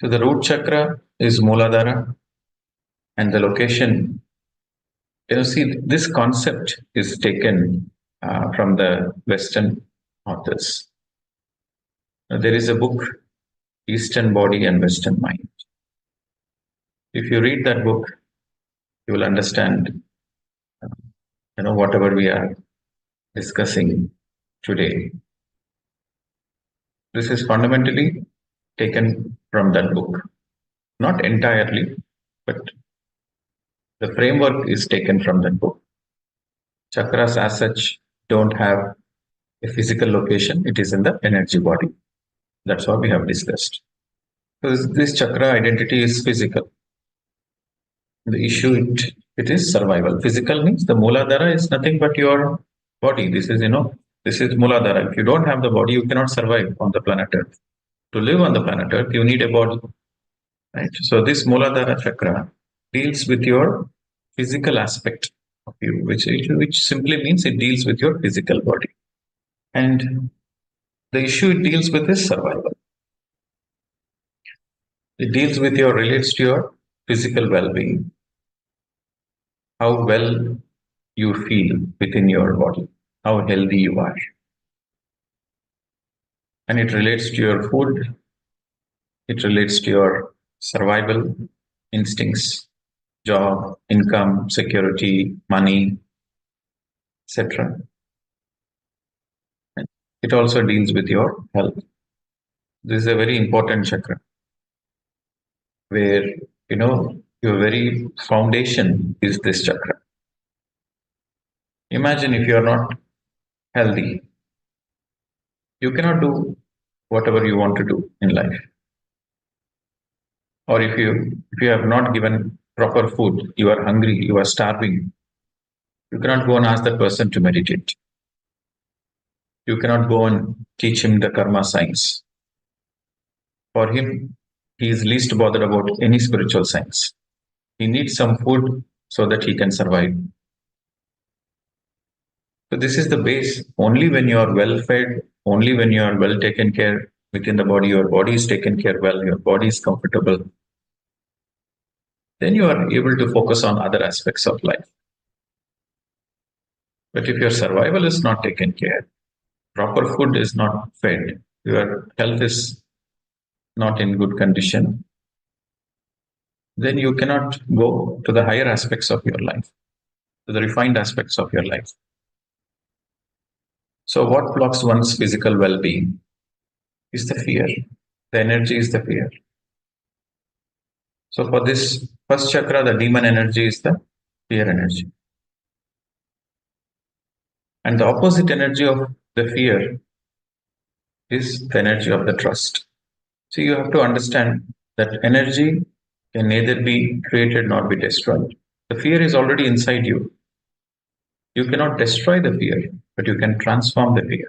So the root chakra is Muladhara, and the location, see, this concept is taken from the Western authors. There is a book, Eastern Body and Western Mind. If you read that book, you will understand, whatever we are discussing today. This is fundamentally taken from that book. Not entirely, but the framework is taken from that book. Chakras as such don't have a physical location. It is in the energy body. That's what we have discussed. So this chakra identity is physical. The issue, it is survival. Physical means the Muladhara is nothing but your body. This is Muladhara. If you don't have the body, you cannot survive on the planet Earth. To live on the planet Earth, you need a body. Right? So this Muladhara chakra deals with your physical aspect of you, which simply means it deals with your physical body. And the issue it deals with is survival. It relates to your physical well-being. How well you feel within your body, how healthy you are. And it relates to your food, it relates to your survival instincts, job, income, security, money, etc. It also deals with your health. This is a very important chakra where, your very foundation is this chakra. Imagine if you are not healthy, you cannot do whatever you want to do in life. Or if you have not given proper food, you are hungry, you are starving, you cannot go and ask that person to meditate. You cannot go and teach him the karma science. For him, he is least bothered about any spiritual science. He needs some food so that he can survive. So this is the base. Only when you are well fed, only when you are well taken care within the body, your body is taken care well, your body is comfortable, then you are able to focus on other aspects of life. But if your survival is not taken care, proper food is not fed, your health is not in good condition, then you cannot go to the higher aspects of your life, to the refined aspects of your life. So what blocks one's physical well-being is the fear. The energy is the fear. So for this first chakra, the demon energy is the fear energy. And the opposite energy of the fear is the energy of the trust. So you have to understand that energy can neither be created nor be destroyed. The fear is already inside you. You cannot destroy the fear, but you can transform the fear.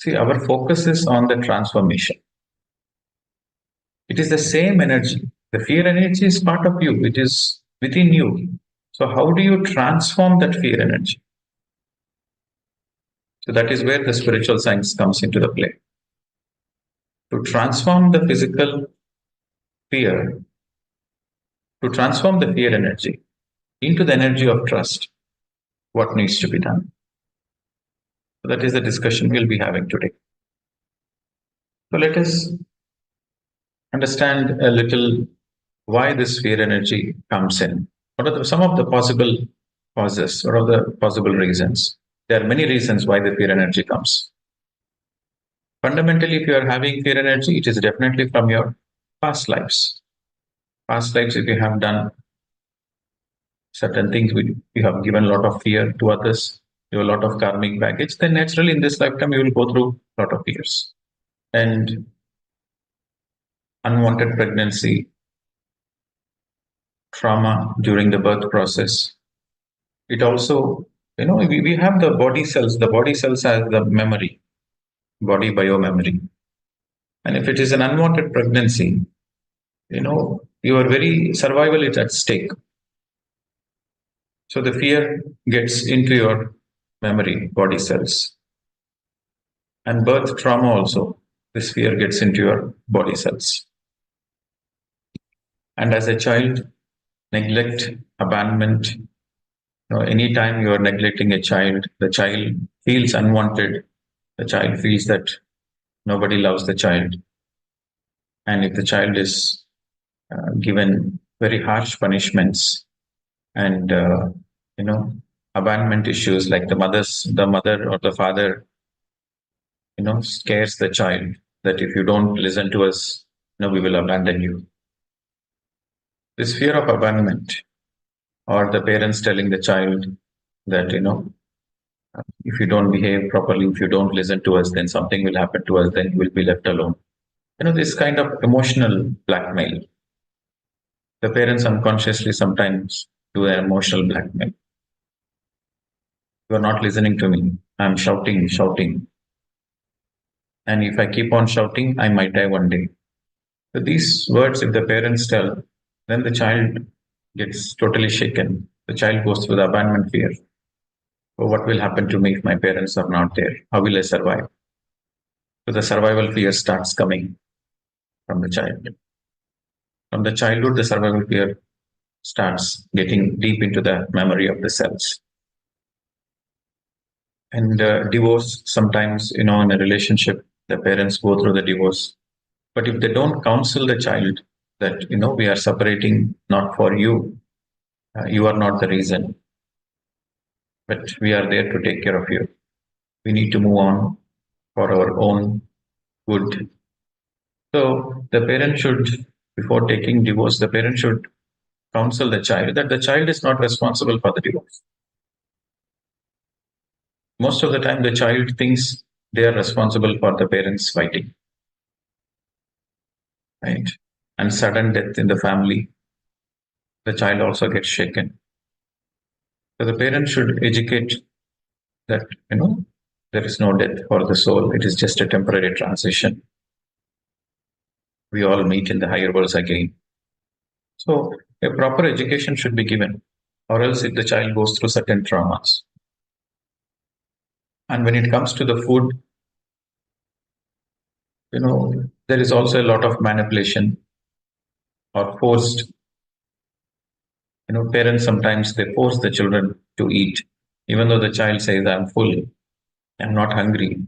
See, our focus is on the transformation. It is the same energy. The fear energy is part of you. It is within you. So how do you transform that fear energy? So that is where the spiritual science comes into the play. To transform the physical fear, to transform the fear energy into the energy of trust, what needs to be done? So that is the discussion we'll be having today. So let us understand a little why this fear energy comes in. What are some of the possible causes? What are the possible reasons? There are many reasons why the fear energy comes. Fundamentally, if you are having fear energy, it is definitely from your past lives. Past lives, if you have done certain things, you have given a lot of fear to others, you have a lot of karmic baggage, then naturally in this lifetime you will go through a lot of fears. And unwanted pregnancy, trauma during the birth process. It also, we have the body cells. The body cells has the memory, body biomemory. And if it is an unwanted pregnancy, your very survival is at stake. So the fear gets into your memory, body cells. And birth trauma also. this fear gets into your body cells. And as a child, neglect, abandonment, anytime you are neglecting a child, the child feels unwanted. The child feels that nobody loves the child. And if the child is given very harsh punishments and abandonment issues, like the mother or the father, scares the child that if you don't listen to us, we will abandon you. This fear of abandonment, or the parents telling the child that if you don't behave properly, if you don't listen to us, then something will happen to us, then you will be left alone. This kind of emotional blackmail. The parents unconsciously sometimes do an emotional blackmail. You are not listening to me. I'm shouting. And if I keep on shouting, I might die one day. So these words, if the parents tell, then the child gets totally shaken. The child goes through the abandonment fear. So what will happen to me if my parents are not there? How will I survive? So the survival fear starts coming from the child. From the childhood, the survival fear starts getting deep into the memory of the cells. And divorce, sometimes, in a relationship, the parents go through the divorce. But if they don't counsel the child that, we are separating not for you, you are not the reason, but we are there to take care of you. We need to move on for our own good. So the parent should, before taking divorce, the parent should counsel the child that the child is not responsible for the divorce. Most of the time, the child thinks they are responsible for the parents fighting, right? And sudden death in the family, the child also gets shaken. So the parent should educate that, there is no death for the soul. It is just a temporary transition. We all meet in the higher worlds again. So a proper education should be given, or else if the child goes through certain traumas. And when it comes to the food, there is also a lot of manipulation or forced. Parents sometimes they force the children to eat, even though the child says, "I'm full, I'm not hungry."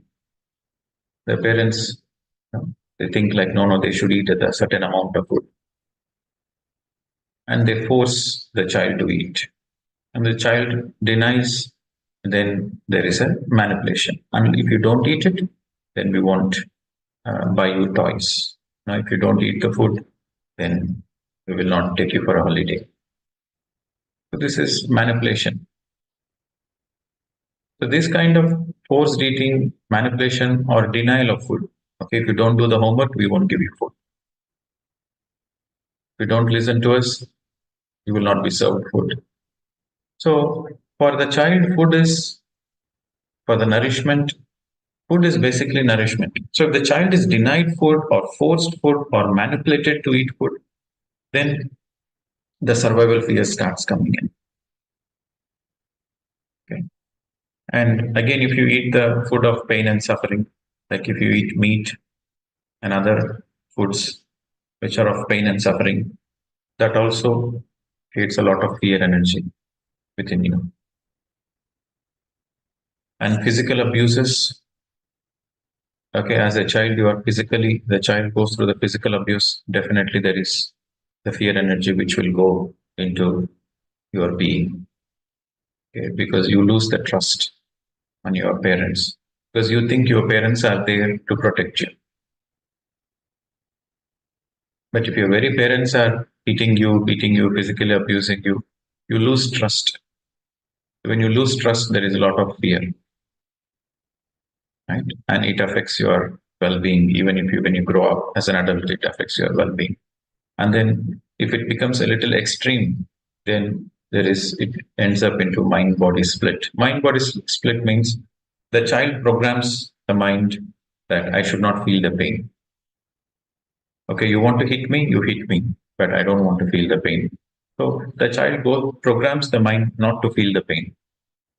The parents, they think like, no, they should eat a certain amount of food, and they force the child to eat, and the child denies. Then there is a manipulation, and if you don't eat it, then we won't buy you toys. Now, if you don't eat the food, then we will not take you for a holiday. So this is manipulation. So this kind of forced eating, manipulation, or denial of food. Okay, if you don't do the homework, we won't give you food. If you don't listen to us, you will not be served food. So for the child, food is for the nourishment. Food is basically nourishment. So if the child is denied food or forced food or manipulated to eat food, then the survival fear starts coming in. Okay. And again, if you eat the food of pain and suffering, like if you eat meat and other foods which are of pain and suffering, that also creates a lot of fear energy within you. And physical abuses, okay, as a child, the child goes through the physical abuse, definitely there is the fear energy which will go into your being. Okay, because you lose the trust on your parents, because you think your parents are there to protect you. But if your very parents are beating you, physically abusing you, you lose trust. When you lose trust, there is a lot of fear, right? And it affects your well-being. Even if when you grow up as an adult, it affects your well-being. And then if it becomes a little extreme, then it ends up into mind-body split. Mind-body split means the child programs the mind that I should not feel the pain. Okay, you want to hit me, you hit me, but I don't want to feel the pain. So the child programs the mind not to feel the pain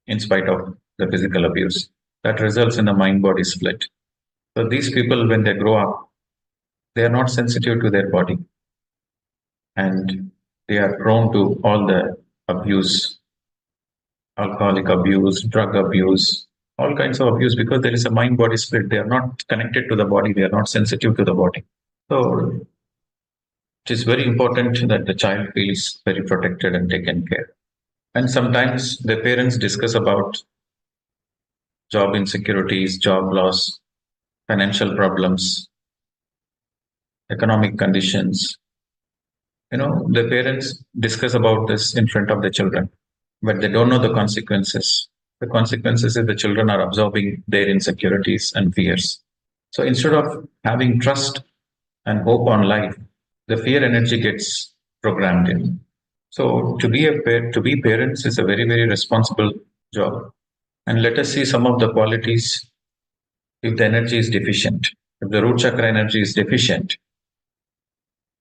in spite of the physical abuse. That results in a mind-body split. So these people, when they grow up, they are not sensitive to their body, and they are prone to all the abuse, alcoholic abuse, drug abuse, all kinds of abuse, because there is a mind body split. They are not connected to the body, they are not sensitive to the body. So it is very important that the child feels very protected and taken care. And sometimes the parents discuss about job insecurities, job loss, financial problems, economic conditions. The parents discuss about this in front of the children, but they don't know the consequences. The consequences is the children are absorbing their insecurities and fears. So instead of having trust and hope on life, the fear energy gets programmed in. So to be parents is a very, very responsible job. And let us see some of the qualities if the energy is deficient. If the root chakra energy is deficient,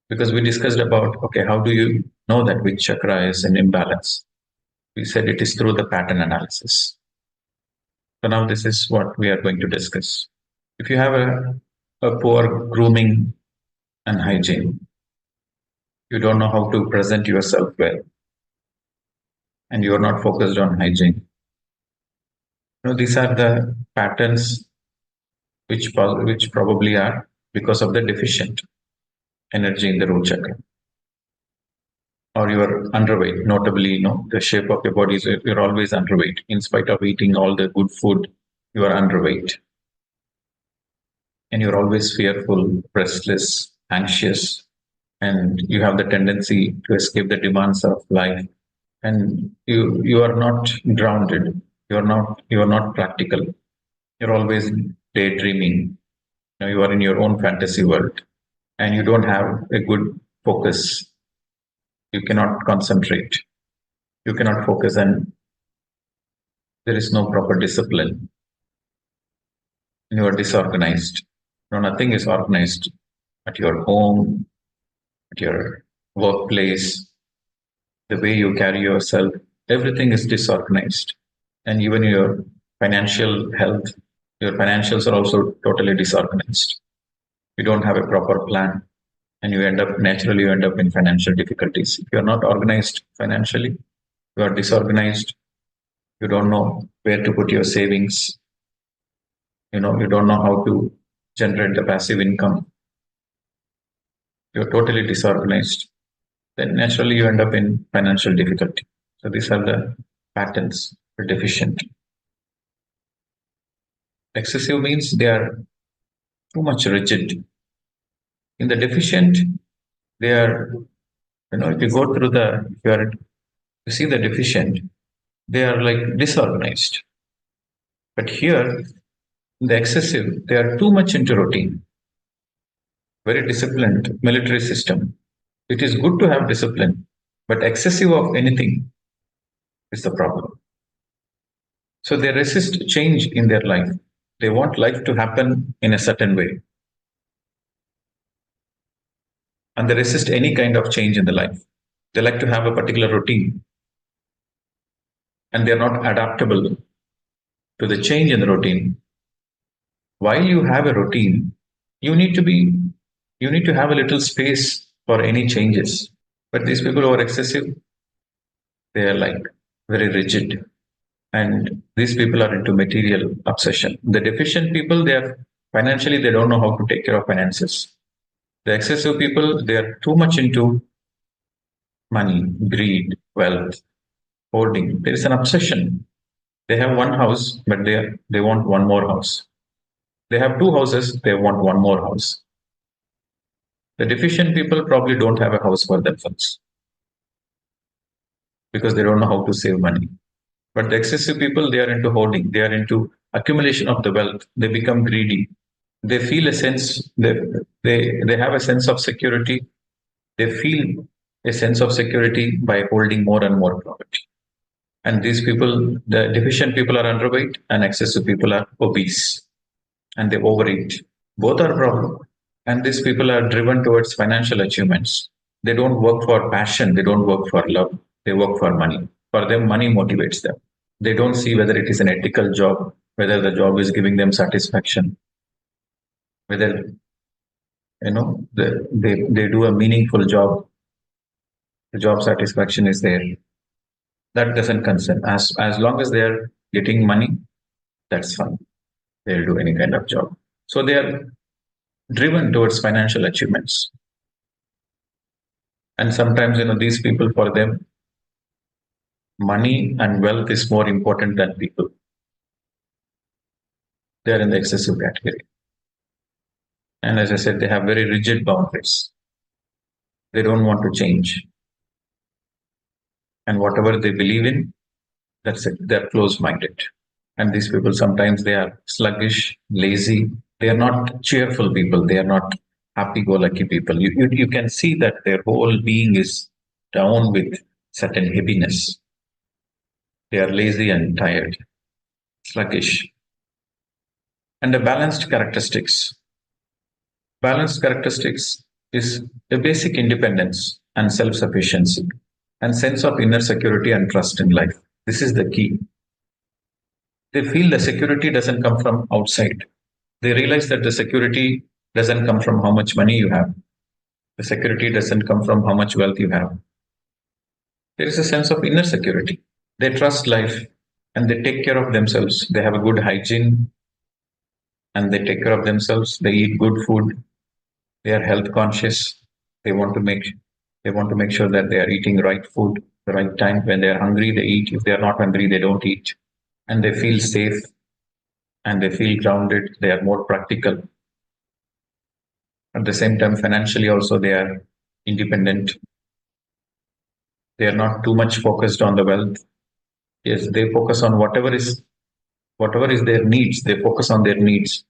because we discussed about, okay, how do you know that which chakra is in imbalance? We said it is through the pattern analysis. So now this is what we are going to discuss. If you have a poor grooming and hygiene, you don't know how to present yourself well, and you are not focused on hygiene. These are the patterns which probably are because of the deficient energy in the root chakra. Or you are underweight, notably, the shape of your body is you're always underweight. In spite of eating all the good food, you are underweight. And you're always fearful, restless, anxious, and you have the tendency to escape the demands of life. And you are not grounded. You are not practical. You're always daydreaming. You are in your own fantasy world, and you don't have a good focus. You cannot concentrate. You cannot focus, and there is no proper discipline. And you are disorganized. Nothing is organized at your home, at your workplace, the way you carry yourself. Everything is disorganized. And even your financial health, your financials are also totally disorganized. You don't have a proper plan, and you end up in financial difficulties. If you're not organized financially, you are disorganized. You don't know where to put your savings. You don't know how to generate the passive income. You're totally disorganized. Then naturally you end up in financial difficulty. So these are the patterns for deficient. Excessive means they are too much rigid. In the deficient, they are, if you go through you see the deficient, they are like disorganized. But here, the excessive, they are too much into routine. Very disciplined military system. It is good to have discipline, but excessive of anything is the problem. So they resist change in their life. They want life to happen in a certain way. And they resist any kind of change in the life. They like to have a particular routine. And they're not adaptable to the change in the routine. While you have a routine, you need to have a little space for any changes. But these people who are excessive, they are like very rigid. And these people are into material obsession. The deficient people, they don't know how to take care of finances. The excessive people, they are too much into money, greed, wealth, hoarding. There is an obsession. They have one house, but they want one more house. They have two houses, they want one more house. The deficient people probably don't have a house for themselves because they don't know how to save money. But the excessive people, they are into hoarding. They are into accumulation of the wealth. They become greedy. They feel a sense, they have a sense of security. They feel a sense of security by holding more and more property. And these people, the deficient people are underweight and excessive people are obese and they overeat. Both are problem. And these people are driven towards financial achievements. They don't work for passion. They don't work for love. They work for money. For them, money motivates them. They don't see whether it is an ethical job, whether the job is giving them satisfaction. whether they do a meaningful job, the job satisfaction is there. That doesn't concern. As long as they're getting money, that's fine. They'll do any kind of job. So they are driven towards financial achievements. And sometimes, these people, for them, money and wealth is more important than people. They are in the excessive category. And as I said, they have very rigid boundaries. They don't want to change. And whatever they believe in, that's it. They're close-minded. And these people, sometimes they are sluggish, lazy. They are not cheerful people. They are not happy-go-lucky people. You can see that their whole being is down with certain heaviness. They are lazy and tired, sluggish. And the balanced characteristics. Balanced characteristics is a basic independence and self-sufficiency and sense of inner security and trust in life. This is the key. They feel the security doesn't come from outside. They realize that the security doesn't come from how much money you have. The security doesn't come from how much wealth you have. There is a sense of inner security. They trust life and they take care of themselves. They have a good hygiene and they take care of themselves. They eat good food. They are health conscious. They want to make sure that they are eating right food the right time. When they are hungry, they eat. If they are not hungry, they don't eat. And they feel safe and they feel grounded. They are more practical. At the same time, financially also, they are independent. They are not too much focused on the wealth. Yes, they focus on whatever is their needs. They focus on their needs.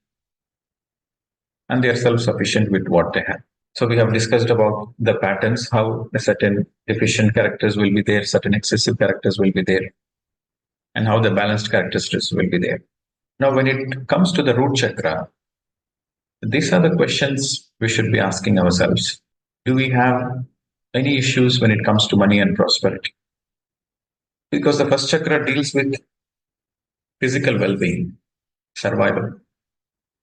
And they are self-sufficient with what they have. So we have discussed about the patterns, how certain deficient characters will be there, certain excessive characters will be there, and how the balanced characteristics will be there. Now, when it comes to the root chakra, these are the questions we should be asking ourselves. Do we have any issues when it comes to money and prosperity? Because the first chakra deals with physical well-being, survival,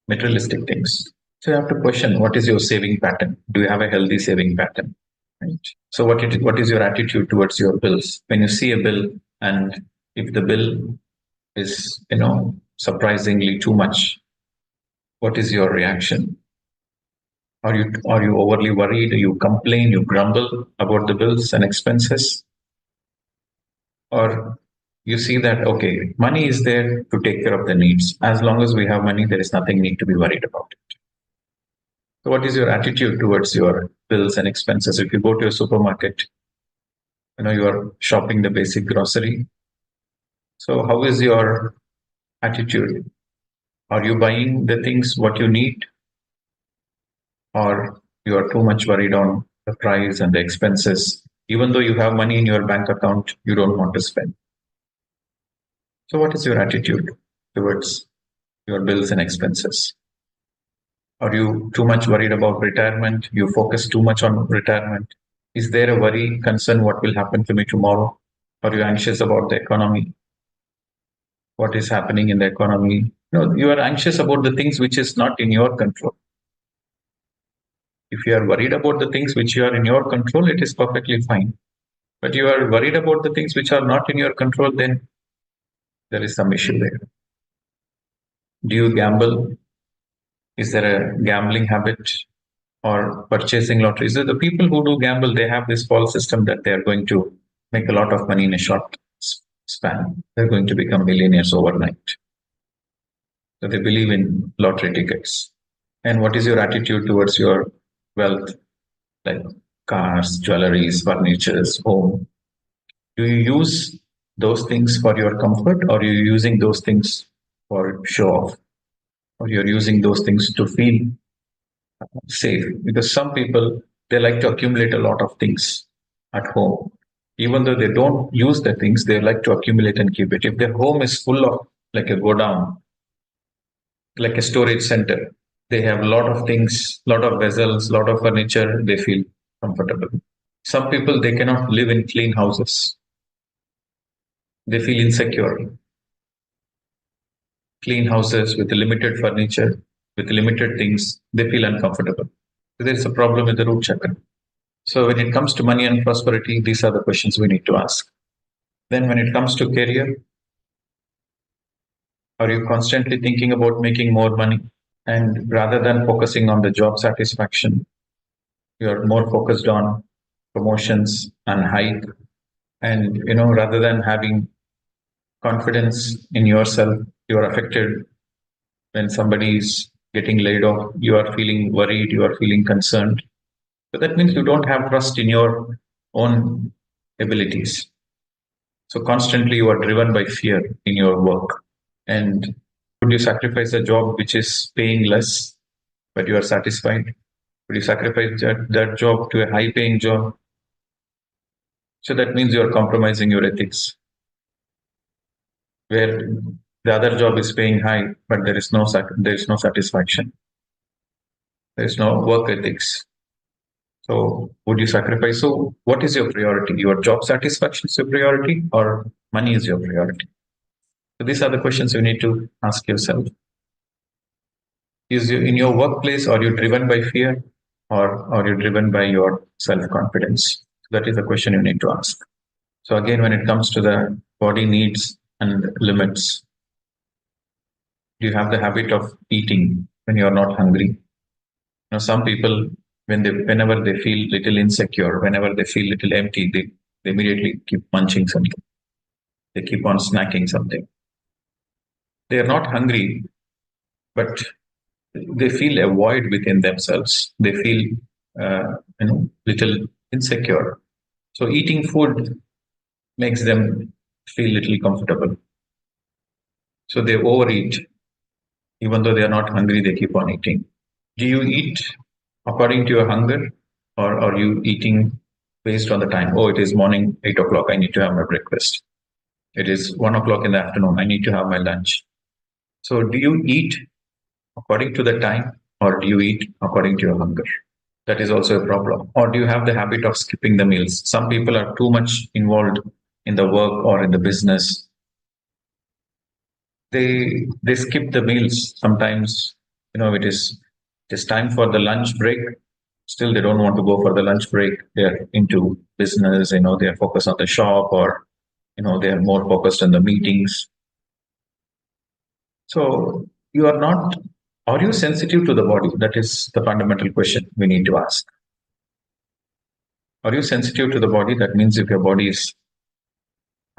materialistic things. So you have to question, what is your saving pattern? Do you have a healthy saving pattern? Right. So what is your attitude towards your bills? When you see a bill, and if the bill is surprisingly too much, what is your reaction? Are you overly worried? You complain, you grumble about the bills and expenses? Or you see that, okay, money is there to take care of the needs. As long as we have money, there is nothing need to be worried about it. So what is your attitude towards your bills and expenses? If you go to a supermarket, you are shopping the basic grocery. So how is your attitude? Are you buying the things what you need? Or you are too much worried on the price and the expenses? Even though you have money in your bank account, you don't want to spend. So what is your attitude towards your bills and expenses? Are you too much worried about retirement? You focus too much on retirement? Is there a worry, concern, what will happen to me tomorrow? Are you anxious about the economy? What is happening in the economy? You are anxious about the things which is not in your control. If you are worried about the things which are in your control, it is perfectly fine. But you are worried about the things which are not in your control, then there is some issue there. Do you gamble? Is there a gambling habit or purchasing lotteries? So the people who do gamble, they have this false system that they are going to make a lot of money in a short span. They're going to become millionaires overnight. So they believe in lottery tickets. And what is your attitude towards your wealth, like cars, jewelries, furnitures, home? Do you use those things for your comfort, or are you using those things for show off? Or you're using those things to feel safe? Because some people, they like to accumulate a lot of things at home. Even though they don't use the things, they like to accumulate and keep it. If their home is full of, like a godown, like a storage center, they have a lot of things, lot of vessels, lot of furniture, they feel comfortable. Some people, they cannot live in clean houses. They feel insecure. Clean houses with limited furniture, with limited things, they feel uncomfortable. So there is a problem with the root chakra. So when it comes to money and prosperity, these are the questions we need to ask. Then when it comes to career, are you constantly thinking about making more money? And rather than focusing on the job satisfaction, you're more focused on promotions and hike. And rather than having confidence in yourself, you're affected when somebody is getting laid off. You are feeling worried, you are feeling concerned. So that means you don't have trust in your own abilities. So constantly you are driven by fear in your work. And would you sacrifice a job which is paying less, but you are satisfied? Would you sacrifice that job to a high paying job? So that means you are compromising your ethics, where the other job is paying high, but there is no satisfaction. There is no work ethics. So would you sacrifice? So what is your priority? Your job satisfaction is your priority, or money is your priority? So these are the questions you need to ask yourself. In your workplace, are you driven by fear, or are you driven by your self-confidence? That is the question you need to ask. So again, when it comes to the body needs and limits, do you have the habit of eating when you are not hungry? Some people, whenever they feel little insecure, whenever they feel little empty, they immediately keep munching something. They keep on snacking something. They are not hungry, but they feel a void within themselves. They feel, little insecure. So eating food makes them feel little comfortable. So they overeat. Even though they are not hungry, they keep on eating. Do you eat according to your hunger, or are you eating based on the time? Oh, it is morning 8 o'clock. I need to have my breakfast. It is 1 o'clock in the afternoon. I need to have my lunch. So do you eat according to the time, or do you eat according to your hunger? That is also a problem. Or do you have the habit of skipping the meals? Some people are too much involved in the work or in the business. They skip the meals. Sometimes, it is time for the lunch break. Still, they don't want to go for the lunch break. They're into business. They are focused on the shop, or they are more focused on the meetings. So you are not. Are you sensitive to the body? That is the fundamental question we need to ask. Are you sensitive to the body? That means if your body is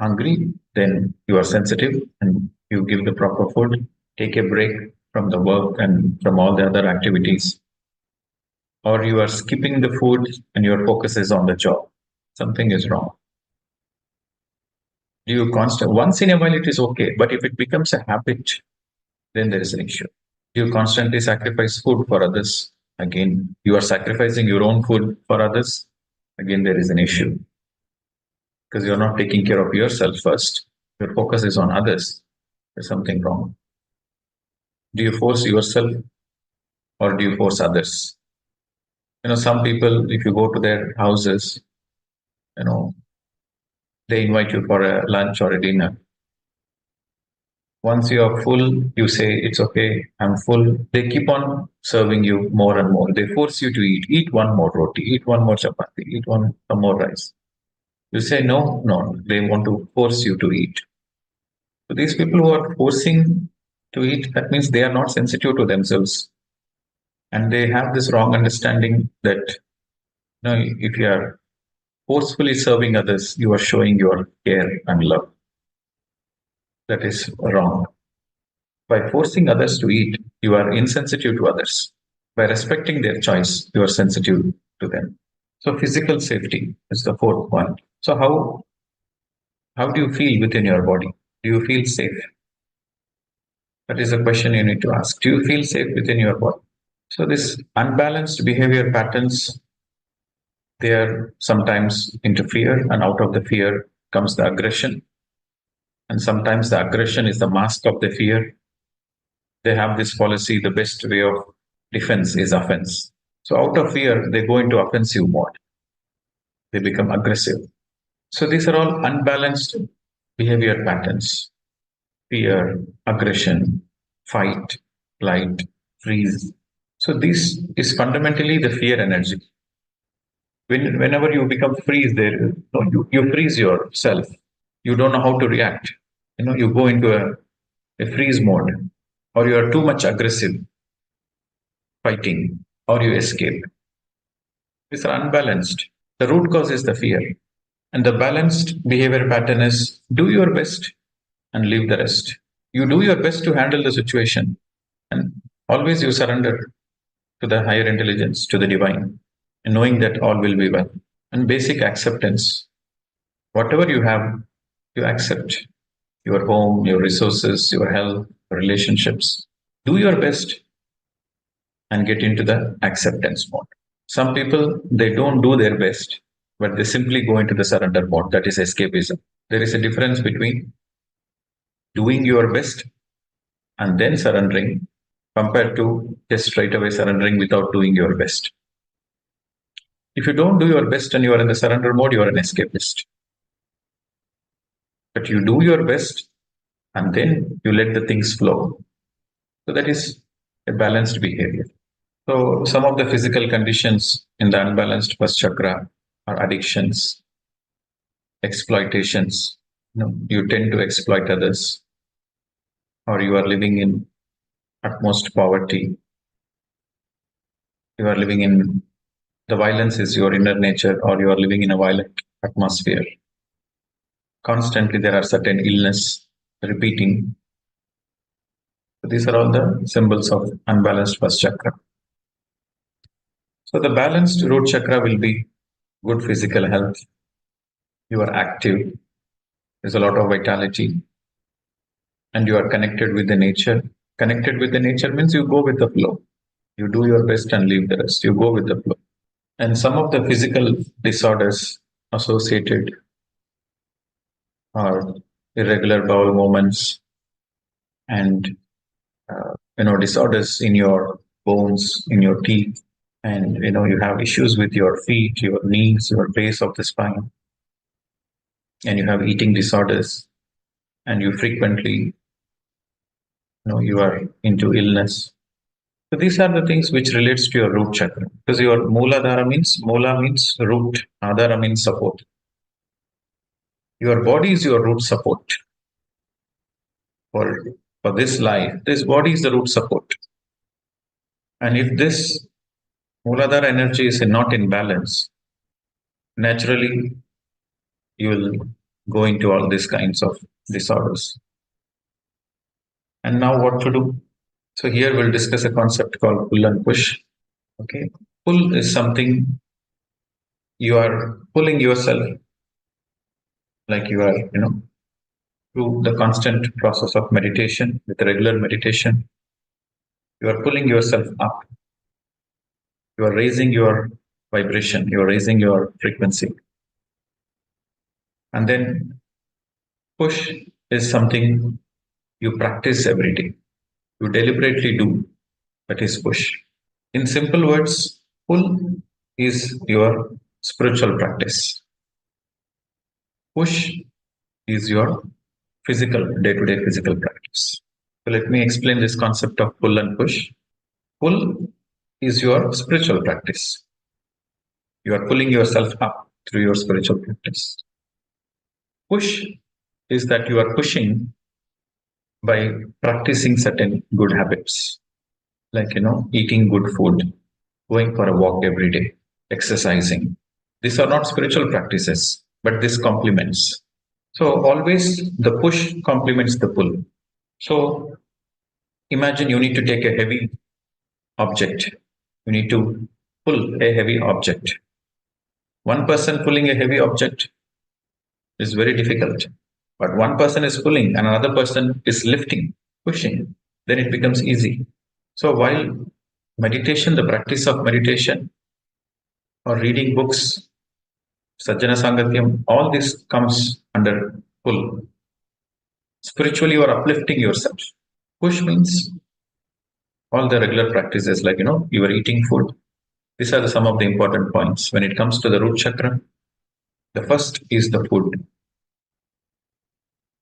hungry, then you are sensitive and you give the proper food. Take a break from the work and from all the other activities. Or you are skipping the food and your focus is on the job. Something is wrong. Do you once in a while it is okay, but if it becomes a habit, then there is an issue. Do you constantly sacrifice food for others? Again, you are sacrificing your own food for others. Again, there is an issue, because you're not taking care of yourself first. Your focus is on others. There's something wrong. Do you force yourself, or do you force others? Some people, if you go to their houses, they invite you for a lunch or a dinner. Once you are full, you say, it's okay, I'm full. They keep on serving you more and more. They force you to eat. Eat one more roti, eat one more chapati, eat some more rice. You say, no, no. They want to force you to eat. So these people who are forcing to eat, that means they are not sensitive to themselves. And they have this wrong understanding that, if you are forcefully serving others, you are showing your care and love. That is wrong. By forcing others to eat, you are insensitive to others. By respecting their choice, you are sensitive to them. So physical safety is the fourth point. So how do you feel within your body? Do you feel safe? That is a question you need to ask. Do you feel safe within your body? So this unbalanced behavior patterns, they are sometimes into fear, and out of the fear comes the aggression. And sometimes the aggression is the mask of the fear. They have this policy, the best way of defense is offense. So out of fear, they go into offensive mode. They become aggressive. So these are all unbalanced behavior patterns: fear, aggression, fight, flight, freeze. So this is fundamentally the fear energy. Whenever you become freeze, you freeze yourself. You don't know how to react. You go into a freeze mode, or you are too much aggressive, fighting, or you escape. These are unbalanced. The root cause is the fear. And the balanced behavior pattern is do your best and leave the rest. You do your best to handle the situation, and always you surrender to the higher intelligence, to the divine, and knowing that all will be well. And basic acceptance. Whatever you have, you accept your home, your resources, your health, your relationships. Do your best and get into the acceptance mode. Some people, they don't do their best, but they simply go into the surrender mode. That is escapism. There is a difference between doing your best and then surrendering compared to just straight away surrendering without doing your best. If you don't do your best and you are in the surrender mode, you are an escapist. But you do your best and then you let the things flow. So that is a balanced behavior. So some of the physical conditions in the unbalanced first chakra are addictions, exploitations. You tend to exploit others, or you are living in utmost poverty. You are living in the violence is your inner nature, or you are living in a violent atmosphere. Constantly there are certain illness repeating. So these are all the symbols of unbalanced first chakra. So the balanced root chakra will be good physical health. You are active. There's a lot of vitality. And you are connected with the nature. Connected with the nature means you go with the flow. You do your best and leave the rest. You go with the flow. And some of the physical disorders associated are irregular bowel movements and disorders in your bones, in your teeth, and you have issues with your feet, your knees, your base of the spine, and you have eating disorders, and you frequently you are into illness. So these are the things which relates to your root chakra, because your Muladhara means Mula means root, Adhara means support. Your body is your root support for this life. This body is the root support, and if this Muladhara energy is not in balance, naturally you will go into all these kinds of disorders. And now what to do? So here we'll discuss a concept called pull and push. Okay. Pull is something you are pulling yourself, like you are, through the constant process of meditation, with regular meditation, you are pulling yourself up. You are raising your vibration, you are raising your frequency. And then push is something you practice every day. You deliberately do. That is push. In simple words, pull is your spiritual practice. Push is your physical, day-to-day physical practice. So let me explain this concept of pull and push. Pull is your spiritual practice. You are pulling yourself up through your spiritual practice. Push is that you are pushing by practicing certain good habits, like eating good food, going for a walk every day, exercising. These are not spiritual practices, but this complements. So always the push complements the pull. So imagine you need to take a heavy object. You need to pull a heavy object. One person pulling a heavy object is very difficult. But one person is pulling and another person is lifting, pushing, then it becomes easy. So while meditation, the practice of meditation or reading books, Sajjana Sangatyam, all this comes under pull. Spiritually, you are uplifting yourself. Push means all the regular practices, like you are eating food. These are some of the important points. When it comes to the root chakra, the first is the food.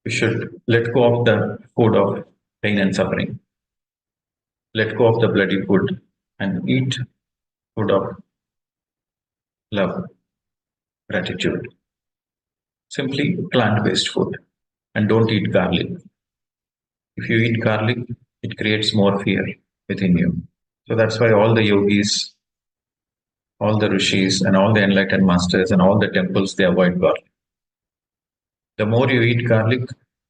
We should let go of the food of pain and suffering. let go of the bloody food and eat food of love, gratitude. Simply plant-based food, and don't eat garlic. If you eat garlic, it creates more fear within you. So that's why all the yogis, all the rishis, and all the enlightened masters, and all the temples, they avoid garlic. The more you eat garlic,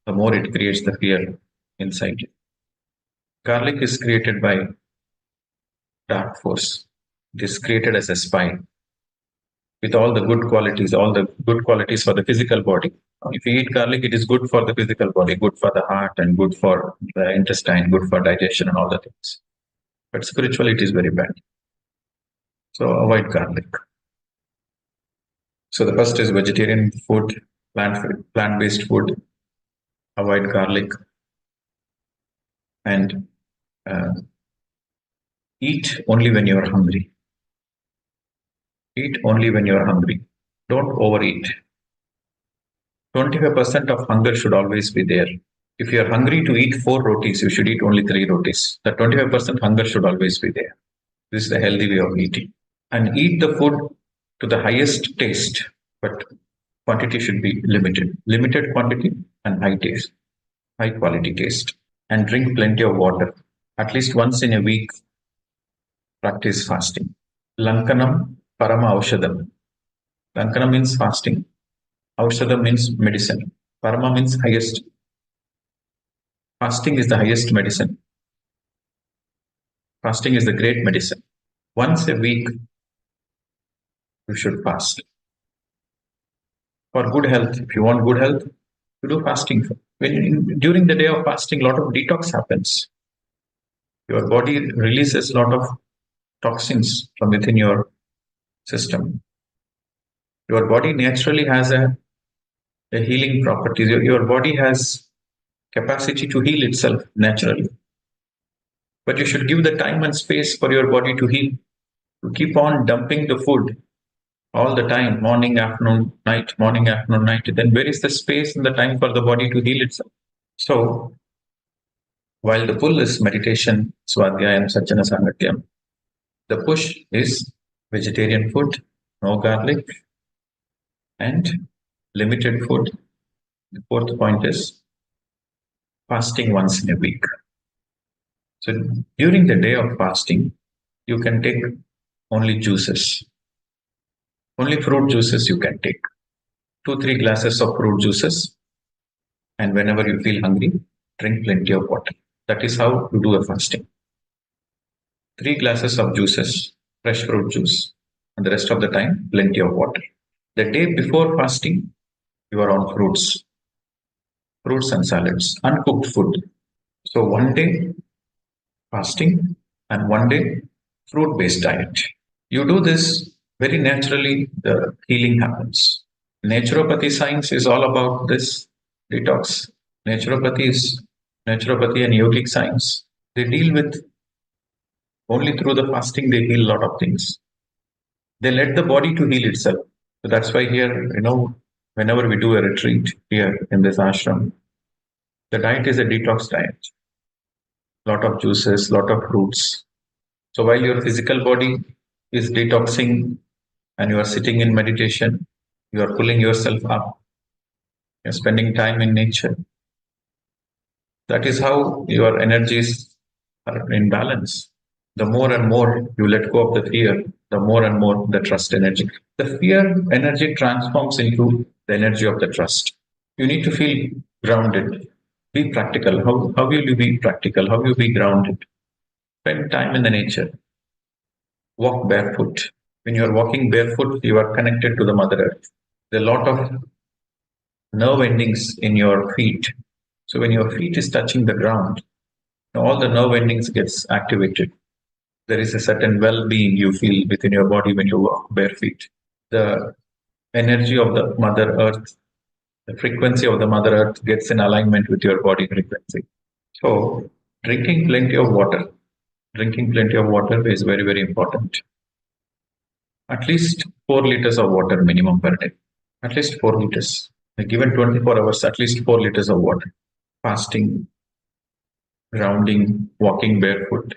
the more it creates the fear inside you. Garlic is created by dark force. It is created as a spy with all the good qualities for the physical body. If you eat garlic, it is good for the physical body, good for the heart, and good for the intestine, good for digestion, and all the things. But spiritually, it is very bad. So avoid garlic. So the first is vegetarian food, plant-based food. Avoid garlic, and eat only when you are hungry. Eat only when you are hungry. Don't overeat. 25% of hunger should always be there. If you are hungry to eat 4 rotis, you should eat only 3 rotis. The 25% hunger should always be there. This is the healthy way of eating. And eat the food to the highest taste, but quantity should be limited. Limited quantity and high taste, high quality taste. And drink plenty of water. At least once in a week, practice fasting. Lankanam Parama Aushadam. Lankana means fasting. Aushadam means medicine. Parama means highest. Fasting is the highest medicine. Fasting is the great medicine. Once a week, you should fast. For good health, if you want good health, you do fasting. During the day of fasting, a lot of detox happens. Your body releases a lot of toxins from within your system. Your body naturally has a healing properties. Your body has capacity to heal itself naturally. But you should give the time and space for your body to heal. You keep on dumping the food all the time, morning, afternoon, night, morning, afternoon, night. Then where is the space and the time for the body to heal itself? So, while the pull is meditation, swadhyaya, and sajjana sangatyam, the push is vegetarian food, no garlic, and limited food. The fourth point is fasting once in a week. So during the day of fasting, you can take only juices. Only fruit juices you can take. 2-3 glasses of fruit juices. And whenever you feel hungry, drink plenty of water. That is how you do a fasting. 3 glasses of juices, fresh fruit juice. And the rest of the time, plenty of water. The day before fasting, you are on fruits and salads, uncooked food. So one day fasting and one day fruit-based diet. You do this very naturally, the healing happens. Naturopathy science is all about this detox. Naturopathy and yogic science. They deal with only through the fasting, they heal a lot of things. They let the body to heal itself. So that's why here, whenever we do a retreat here in this ashram, the diet is a detox diet. Lot of juices, lot of fruits. So while your physical body is detoxing and you are sitting in meditation, you are pulling yourself up. You're spending time in nature. That is how your energies are in balance. The more and more you let go of the fear, the more and more the trust energy. The fear energy transforms into the energy of the trust. You need to feel grounded. Be practical. How will you be practical? How will you be grounded? Spend time in the nature. Walk barefoot. When you are walking barefoot, you are connected to the Mother Earth. There are a lot of nerve endings in your feet. So when your feet is touching the ground, all the nerve endings gets activated. There is a certain well-being you feel within your body when you walk bare feet. The energy of the Mother Earth, the frequency of the Mother Earth gets in alignment with your body frequency. So drinking plenty of water is very, very important. At least 4 liters of water minimum per day. At least 4 liters. Given 24 hours, at least 4 liters of water. Fasting, grounding, walking barefoot,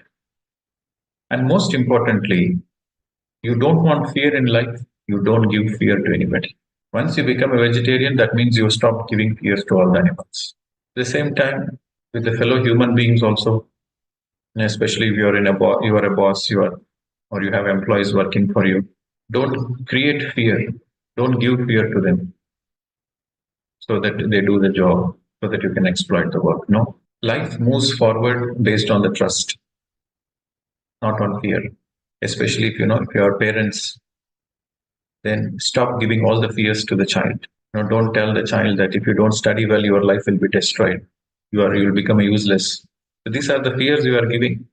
And most importantly, you don't want fear in life, you don't give fear to anybody. Once you become a vegetarian, that means you stop giving fears to all the animals. At the same time, with the fellow human beings also, especially if you're you are a boss, or you have employees working for you, don't create fear. Don't give fear to them so that they do the job, so that you can exploit the work. No. Life moves forward based on the trust, not on fear. Especially if your parents, then stop giving all the fears to the child. Don't tell the child that if you don't study well, your life will be destroyed. You will become useless. So these are the fears you are giving.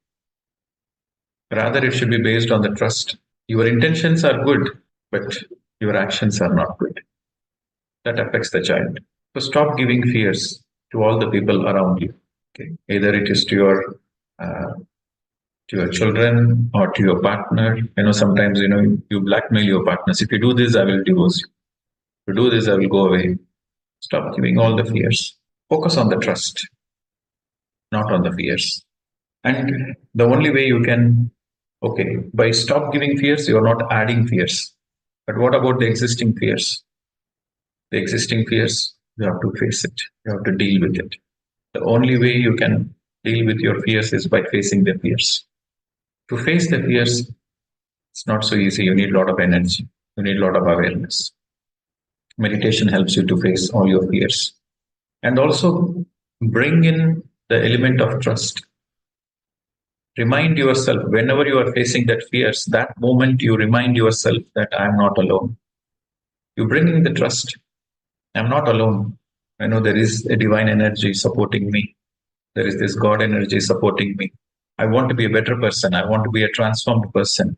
Rather, it should be based on the trust. Your intentions are good, but your actions are not good. That affects the child. So stop giving fears to all the people around you. Okay? Either it is uh, to your children or to your partner. Sometimes you blackmail your partners. If you do this, I will divorce you. If you do this, I will go away. Stop giving all the fears. Focus on the trust, not on the fears. And the only way you can, okay, by stop giving fears, you're not adding fears. But what about the existing fears? The existing fears, you have to face it. You have to deal with it. The only way you can deal with your fears is by facing the fears. To face the fears, it's not so easy. You need a lot of energy. You need a lot of awareness. Meditation helps you to face all your fears. And also bring in the element of trust. Remind yourself whenever you are facing that fears, that moment you remind yourself that I am not alone. You bring in the trust. I'm not alone. I know there is a divine energy supporting me. There is this God energy supporting me. I want to be a better person. I want to be a transformed person.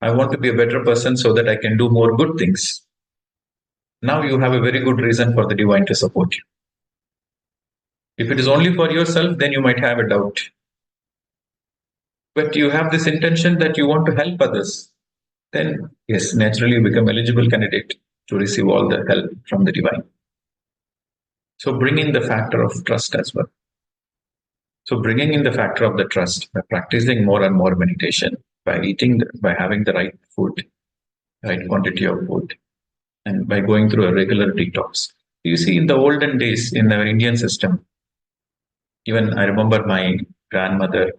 I want to be a better person so that I can do more good things. Now you have a very good reason for the divine to support you. If it is only for yourself, then you might have a doubt. But you have this intention that you want to help others, then yes, naturally you become eligible candidate to receive all the help from the divine. So bring in the factor of trust as well. So bringing in the factor of the trust by practicing more and more meditation, by having the right food, right quantity of food, and by going through a regular detox. You see, in the olden days in our Indian system, even I remember my grandmother.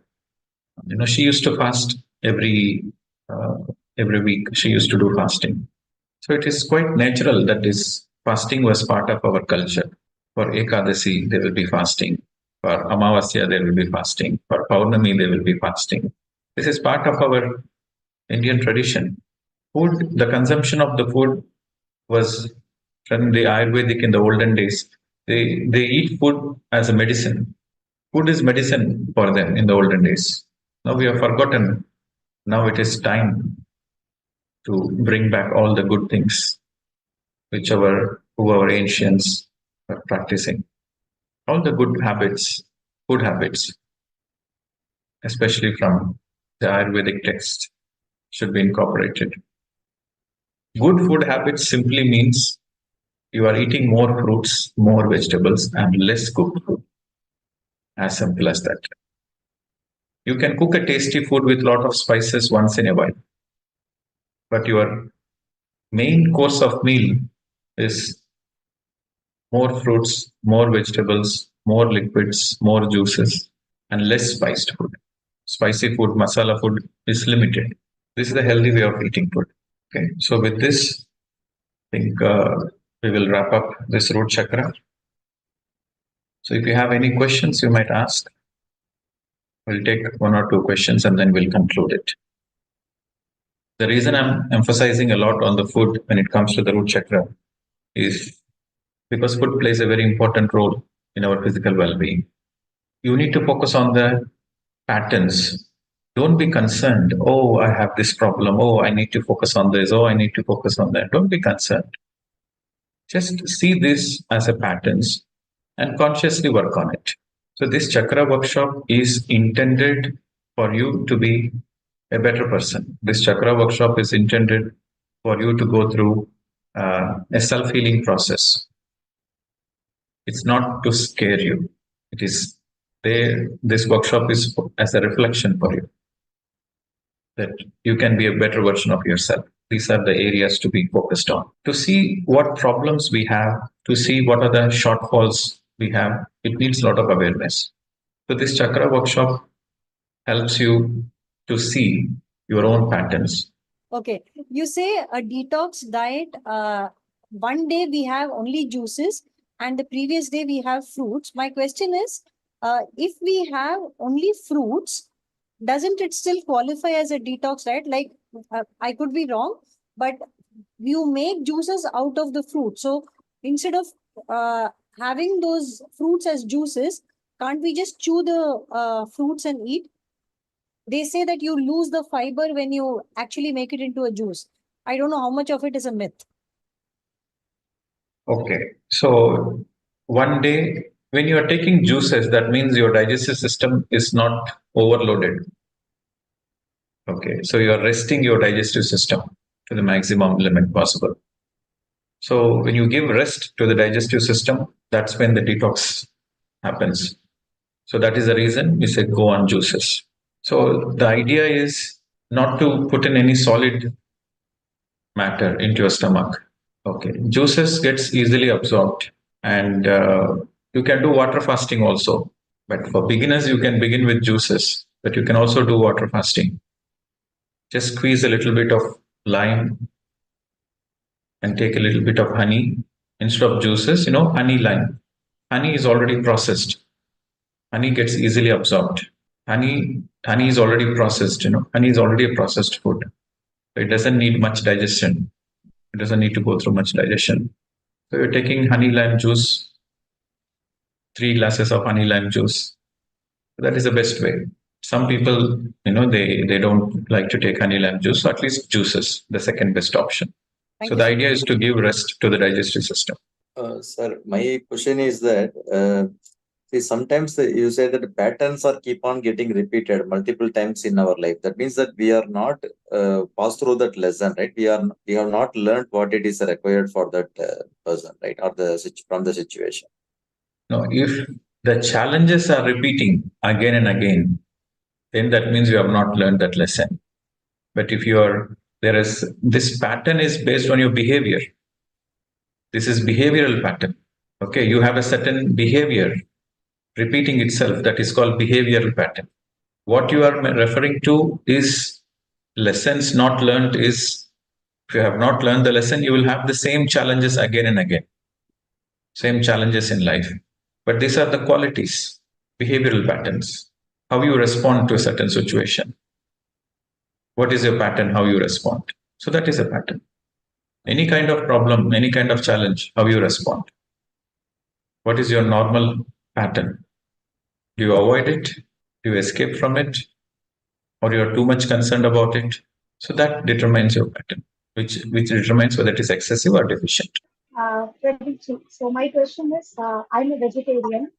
She used to fast uh, every week. She used to do fasting. So it is quite natural that this fasting was part of our culture. For Ekadasi, they will be fasting. For Amavasya, they will be fasting. For Paurnami, they will be fasting. This is part of our Indian tradition. Food, the consumption of the food was from the Ayurvedic in the olden days. They eat food as a medicine. Food is medicine for them in the olden days. Now we have forgotten. Now it is time to bring back all the good things which who our ancients were practicing. All the good habits, food habits, especially from the Ayurvedic text, should be incorporated. Good food habits simply means you are eating more fruits, more vegetables, and less cooked food. As simple as that. You can cook a tasty food with a lot of spices once in a while, but your main course of meal is more fruits, more vegetables, more liquids, more juices, and less spiced food. Spicy food, masala food is limited. This is the healthy way of eating food. Okay, so with this, I think we will wrap up this root chakra. So if you have any questions, you might ask. We'll take one or two questions and then we'll conclude it. The reason I'm emphasizing a lot on the food when it comes to the root chakra is because food plays a very important role in our physical well-being. You need to focus on the patterns. Don't be concerned. Oh, I have this problem. Oh, I need to focus on this. Oh, I need to focus on that. Don't be concerned. Just see this as a patterns and consciously work on it. So this chakra workshop is intended for you to be a better person. This chakra workshop is intended for you to go through a self-healing process. It's not to scare you. It is there. This workshop is as a reflection for you. that you can be a better version of yourself. These are the areas to be focused on. To see what problems we have, to see what are the shortfalls we have, it needs a lot of awareness. So this chakra workshop helps you to see your own patterns. Okay. You say a detox diet, one day we have only juices and the previous day we have fruits. My question is, if we have only fruits, doesn't it still qualify as a detox diet? Like, I could be wrong, but you make juices out of the fruit. So instead of having those fruits as juices, can't we just chew the fruits and eat? They say that you lose the fiber when you actually make it into a juice. I don't know how much of it is a myth. Okay. So one day when you are taking juices, that means your digestive system is not overloaded. Okay. So you are resting your digestive system to the maximum limit possible. So when you give rest to the digestive system, that's when the detox happens. So that is the reason we say go on juices. So the idea is not to put in any solid matter into your stomach. Okay, juices gets easily absorbed, and you can do water fasting also. But for beginners, you can begin with juices, but you can also do water fasting. Just squeeze a little bit of lime and take a little bit of honey instead of juices. Honey lime. Honey is already processed. Honey gets easily absorbed. Honey is already processed. Honey is already a processed food. It doesn't need much digestion. It doesn't need to go through much digestion. So you're taking honey lime juice, 3 glasses of honey lime juice. That is the best way. Some people, they don't like to take honey lime juice, so at least juices, the second best option. So the idea is to give rest to the digestive system. Sir, my question is that see, sometimes you say that patterns are keep on getting repeated multiple times in our life. That means that we are not passed through that lesson, right? We have not learned what it is required for that person, right? Or from the situation. No, if the challenges are repeating again and again, then that means you have not learned that lesson. But if this pattern is based on your behavior. This is behavioral pattern. Okay, you have a certain behavior repeating itself, that is called behavioral pattern. What you are referring to is lessons not learned. Is if you have not learned the lesson, you will have the same challenges again and again, same challenges in life. But these are the qualities, behavioral patterns, how you respond to a certain situation. What is your pattern, how you respond? So that is a pattern. Any kind of problem, any kind of challenge, how you respond. What is your normal pattern? Do you avoid it? Do you escape from it? Or you're too much concerned about it? So that determines your pattern, which determines whether it is excessive or deficient. Pradeep, so my question is, I'm a vegetarian.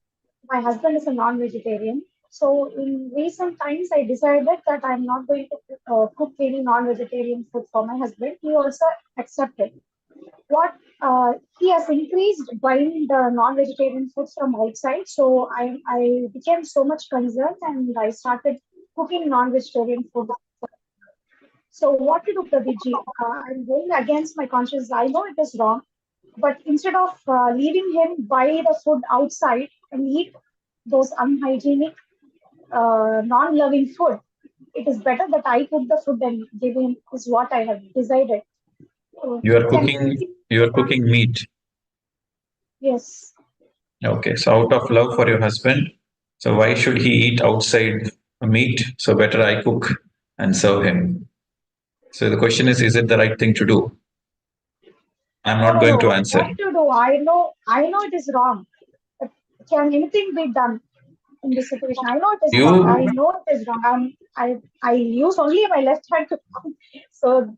My husband is a non-vegetarian. So in recent times, I decided that I'm not going to cook any non-vegetarian food for my husband. He also accepted. He has increased buying the non-vegetarian foods from outside. So I became so much concerned and I started cooking non-vegetarian food. So what to do, Pradipji? I'm going against my conscience. I know it is wrong, but instead of leaving him buy the food outside and eat those unhygienic, non-loving food, it is better that I cook the food and give him, is what I have decided. You are cooking meat. Yes. Okay, so out of love for your husband, so why should he eat outside meat? So better I cook and serve him. So the question is it the right thing to do? I'm not going to answer. What to do? I know it is wrong. But can anything be done in this situation? I know it is wrong. I know it is wrong. I use only my left hand to cook. So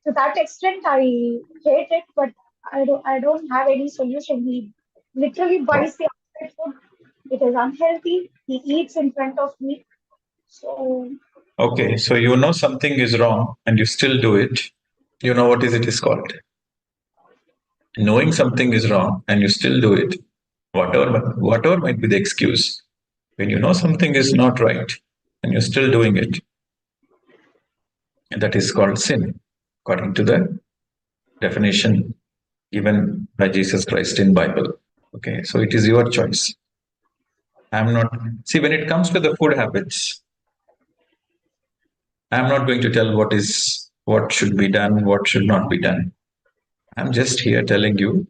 to that extent, I hate it, but I don't have any solution. He literally buys the outside food. It is unhealthy. He eats in front of me. So okay, so you know something is wrong and you still do it. You know what it is called? Knowing something is wrong and you still do it. Whatever might be the excuse. When you know something is not right and you're still doing it, And that is called sin, according to the definition given by Jesus Christ in Bible. Okay, so it is your choice. I'm not, see, when it comes to the food habits, I'm not going to tell what should be done, what should not be done. I'm just here telling you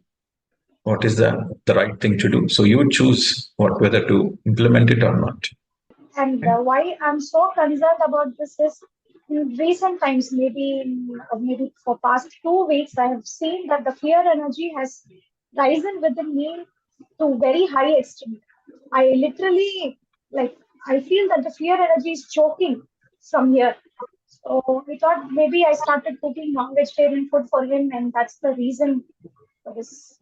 what is the right thing to do. So you choose whether to implement it or not. And why I'm so concerned about this is in recent times, maybe for past 2 weeks, I have seen that the fear energy has risen within me to very high extent. I literally I feel that the fear energy is choking from here. So we thought maybe I started cooking non-vegetarian food for him, and that's the reason for this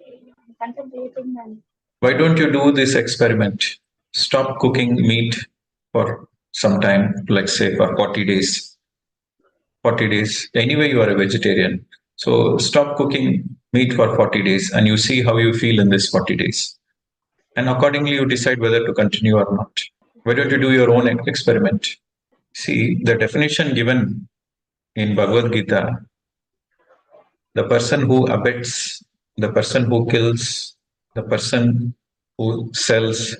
contemplating and Why don't you do this experiment? Stop cooking meat for some time, like say for 40 days. 40 days. Anyway, you are a vegetarian. So stop cooking meat for 40 days and you see how you feel in this 40 days. And accordingly, you decide whether to continue or not. Why don't you do your own experiment? See, the definition given in Bhagavad Gita, the person who abets, the person who kills, the person who sells,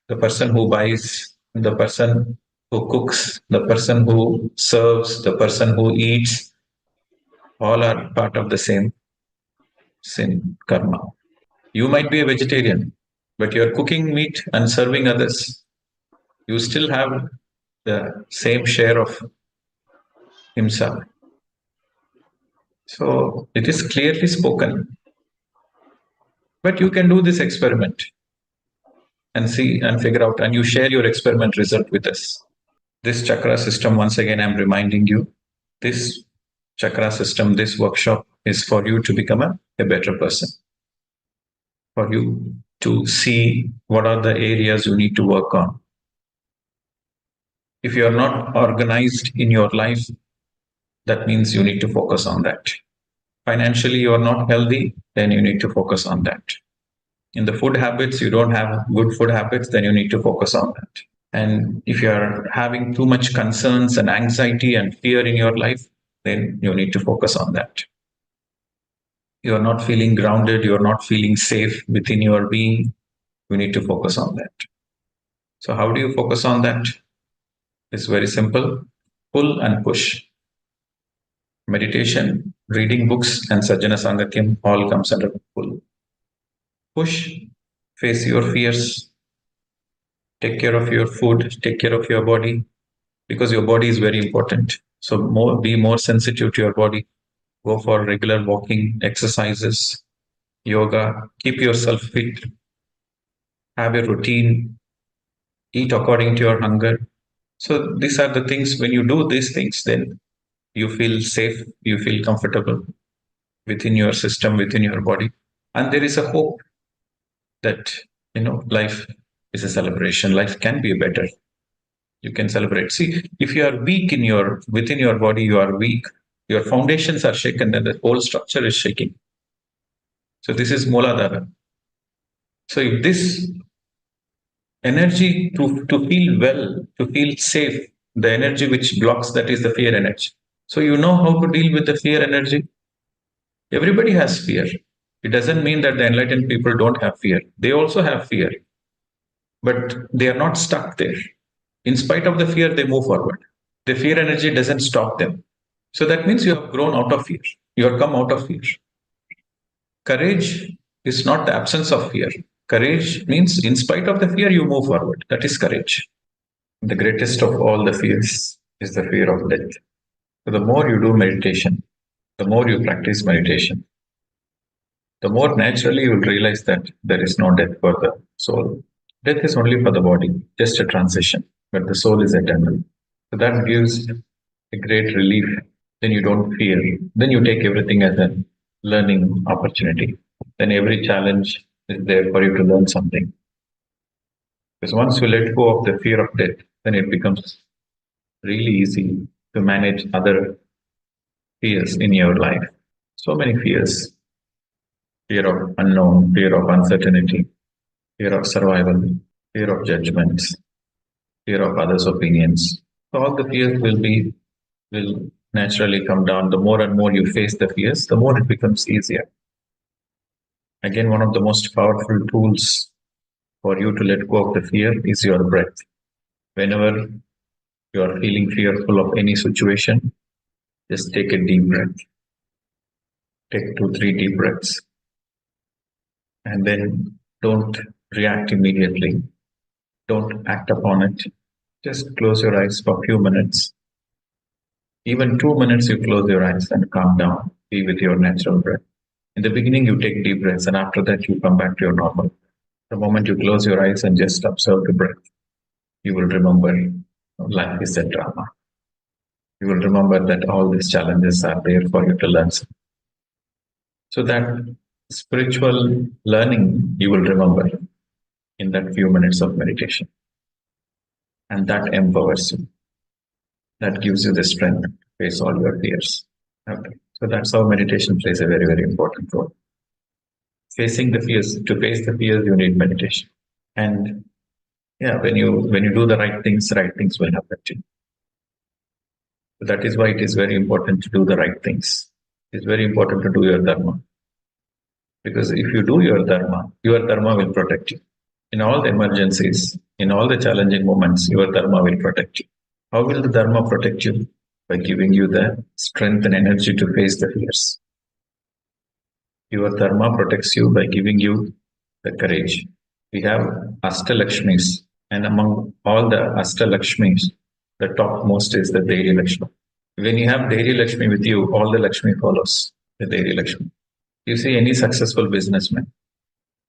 the person who buys, the person who cooks, the person who serves, the person who eats, all are part of the same sin, karma. You might be a vegetarian, but you're cooking meat and serving others. You still have the same share of himsa. So it is clearly spoken. But you can do this experiment and see and figure out, and you share your experiment result with us. This chakra system, once again, I'm reminding you, this chakra system, this workshop is for you to become a better person, for you to see what are the areas you need to work on. If you are not organized in your life, that means you need to focus on that. Financially, you are not healthy, then you need to focus on that. In the food habits, you don't have good food habits, then you need to focus on that. And if you are having too much concerns and anxiety and fear in your life, then you need to focus on that. You are not feeling grounded, you are not feeling safe within your being, you need to focus on that. So how do you focus on that? It's very simple. Pull and push. Meditation, reading books, and Sajjana Sangatyam all comes under pull. Push, face your fears, take care of your food, take care of your body, because your body is very important. So be more sensitive to your body. Go for regular walking, exercises, yoga, keep yourself fit, have a routine, eat according to your hunger. So these are the things, when you do these things, then you feel safe, you feel comfortable within your system, within your body. And there is a hope that, life is a celebration. Life can be better. You can celebrate. See, if you are weak within your body, you are weak. Your foundations are shaken and the whole structure is shaking. So this is Muladhara. So if this energy to feel well, to feel safe, the energy which blocks that is the fear energy. So you know how to deal with the fear energy. Everybody has fear. It doesn't mean that the enlightened people don't have fear. They also have fear, but they are not stuck there. In spite of the fear, they move forward. The fear energy doesn't stop them. So that means you have grown out of fear. You have come out of fear. Courage is not the absence of fear. Courage means in spite of the fear, you move forward. That is courage. The greatest of all the fears is the fear of death. So the more you do meditation, the more you practice meditation, the more naturally you will realize that there is no death for the soul. Death is only for the body, just a transition, but the soul is eternal. So that gives a great relief. Then you don't fear. Then you take everything as a learning opportunity. Then every challenge is there for you to learn something. Because once you let go of the fear of death, then it becomes really easy to manage other fears in your life. So many fears: fear of unknown, fear of uncertainty, fear of survival, fear of judgments, fear of others' opinions. So all the fears will naturally come down. The more and more you face the fears, the more it becomes easier. Again, one of the most powerful tools for you to let go of the fear is your breath. Whenever you are feeling fearful of any situation, just take a deep breath. Take 2-3 deep breaths. And then don't react immediately. Don't act upon it. Just close your eyes for a few minutes. Even 2 minutes, you close your eyes and calm down. Be with your natural breath. In the beginning, you take deep breaths, and after that, you come back to your normal. The moment you close your eyes and just observe the breath, you will remember life is a drama. You will remember that all these challenges are there for you to learn. So that spiritual learning you will remember in that few minutes of meditation. And that empowers you. That gives you the strength to face all your fears. Okay. So that's how meditation plays a very, very important role. Facing the fears, to face the fears, you need meditation. And yeah, when you do the right things will happen to you. So that is why it is very important to do the right things. It's very important to do your dharma. Because if you do your dharma will protect you. In all the emergencies, in all the challenging moments, your dharma will protect you. How will the dharma protect you? By giving you the strength and energy to face the fears. Your dharma protects you by giving you the courage. We have Ashtalakshmis, and among all the Ashtalakshmis, the topmost is the Devi Lakshmi. When you have Devi Lakshmi with you, all the Lakshmi follows the Devi Lakshmi. You see any successful businessman.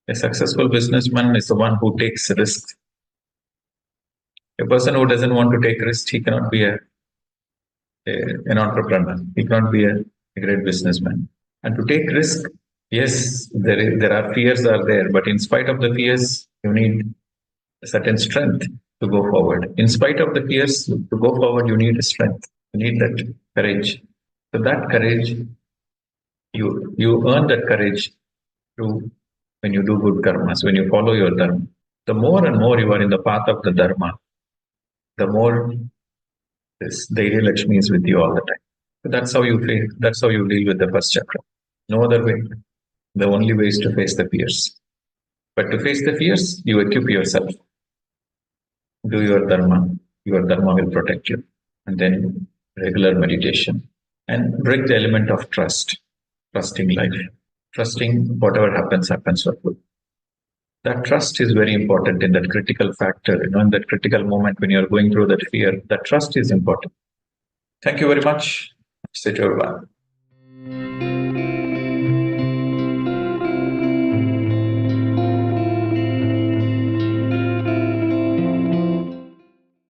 A successful businessman is the one who takes risks. A person who doesn't want to take risks, he cannot be an entrepreneur. He cannot be a great businessman. And to take risk, yes, there are fears are there, but in spite of the fears, you need a certain strength to go forward. In spite of the fears, to go forward, you need strength. You need that courage. So that courage, you earn that courage through when you do good karmas, when you follow your dharma. The more and more you are in the path of the dharma, the more this Devi Lakshmi is with you all the time. So that's how you feel. That's how you deal with the first chakra. No other way. The only way is to face the fears. But to face the fears, you equip yourself. Do your dharma. Your dharma will protect you. And then regular meditation. And bring the element of trust. Trusting life. Trusting whatever happens for good. That trust is very important in that critical factor, in that critical moment when you're going through that fear. That trust is important. Thank you very much. Sit everyone.